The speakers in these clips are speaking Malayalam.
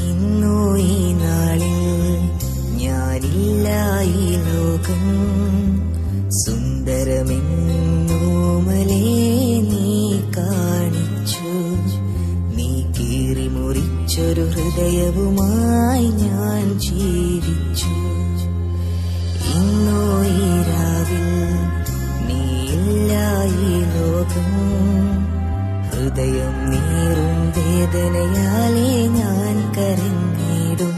ഇന്നോ ഈ നാളിൽ ഞാനില്ല ഈ ലോകം സുന്ദരമെന്നോമലേ നീ കാണിച്ചു. നീ കീറി മുറിച്ചൊരു ഹൃദയവുമായി ഞാൻ ജീവിച്ചു. ഇന്നോ ഈ രാവിൽ നീയില്ല ഈ ലോകം ഹൃദയം നീറും വേദനയാലേ ഞാൻ കരഞ്ഞിടും.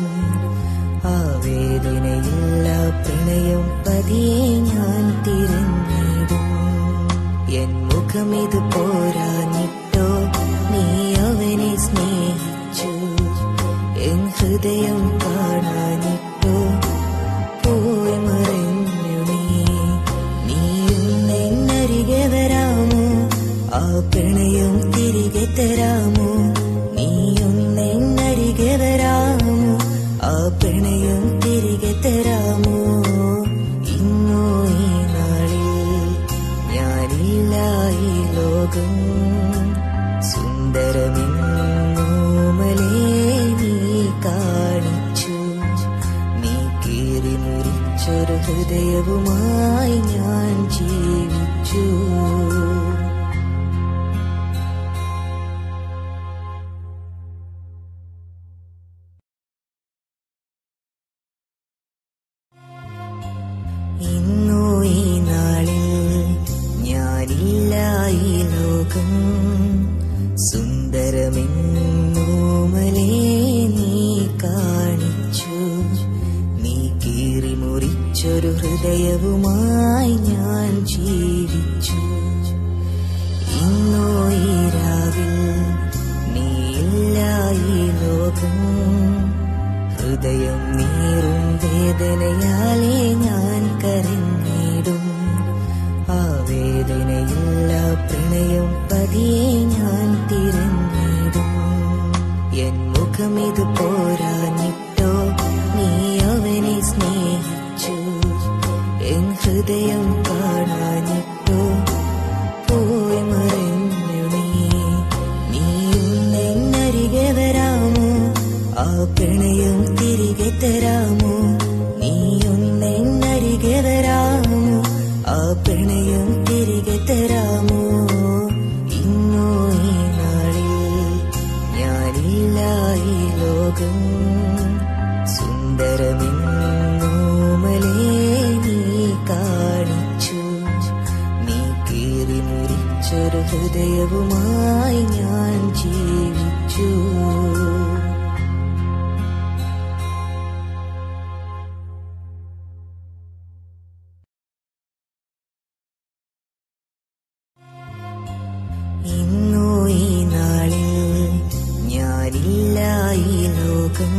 ആ വേദനയില്ല പ്രണയം പതിയെ ഞാൻ തിരഞ്ഞിടും. എൻ മുഖമിത് പോരാഞ്ഞിട്ടോ നീ അവനെ സ്നേഹിച്ചു. എൻ ഹൃദയം കാണാഞ്ഞിട്ടോ പോയി മറഞ്ഞു നീ. നീയൊന്നെന്നരികെ വരാമോ? ആ പ്രണയം തിരികെ തരാമോ? നീയൊന്നെന്നരികെ വരാമോ? ആ പ്രണയം തിരികെ തരാമോ? ഇന്നോ ഈ നാളിൽ ഞാനില്ല ഈ ലോകം സുന്ദരമെന്നോമലേ നീ കാണിച്ചു. നീ കീറി മുറിച്ചൊരു ഹൃദയവുമായി ഞാൻ ജീവിച്ചു. ഇന്നോ ഈ നാളിൽ ഞാനില്ല ഈ ലോകം സുന്ദരമെന്നോമലേ നീ കാണിച്ചു. നീ കീറി മുറിച്ചൊരു ഹൃദയവുമായി ഞാൻ ജീവിച്ചു. ഇന്നോ ഈ രാവിൽ നീയില്ല ഈ ലോകം ഹൃദയം നീറും വേദനയാലേ ഞാൻ കരഞ്ഞിടും. ആ വേദനയില്ല പ്രണയം പതിയെ ഞാൻ തിരഞ്ഞിടും. എൻ മുഖമിത് പോരാഞ്ഞിട്ടോ നീ അവനെ സ്നേഹിച്ചു. എൻ ഹൃദയം കാണാഞ്ഞിട്ടോ പോയി മറഞ്ഞു നീ. നീയൊന്നെന്നരികെ വരാമോ? ആ പ്രണയം തിരികെ തരാമോ? നീയൊന്നെന്നരികെ വരാമോ? ആ പ്രണയം തിരികെ തരാമോ? ഇന്നോ ഈ നാളിൽ ഞാനില്ല ഈ ലോകം സുന്ദരമെന്നോമലേ നീ കാണിച്ചു. നീ കീറി മുറിച്ചൊരു ഹൃദയവുമായി ഞാൻ ജീവിച്ചു. ഇന്നോ ഈ നാളിൽ ഞാനില്ല ഈ ലോകം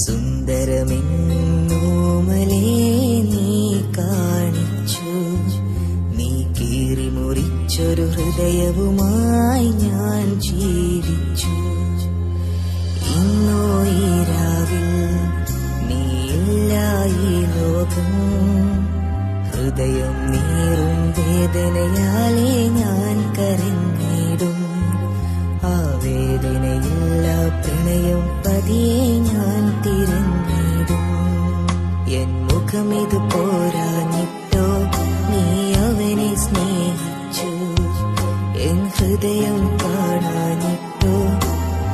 സുന്ദരമെന്നോമലേ നീ കാണിച്ചു. നീ കീറി മുറിച്ചൊരു ഹൃദയവുമായി ഞാൻ ജീവിച്ചു. ഇന്നോ ഈ രാവിൽ നീയില്ല ഈ ലോകം ഹൃദയം നീറും വേദനയാലേ ഞാൻ കരഞ്ഞിടും. ആ വേദനയില്ല പ്രണയം പതിയെ ഞാൻ തിരഞ്ഞിടും. എൻ മുഖമിത് പോരാഞ്ഞിട്ടോ നീ അവനെ സ്നേഹിച്ചു. എൻ ഹൃദയം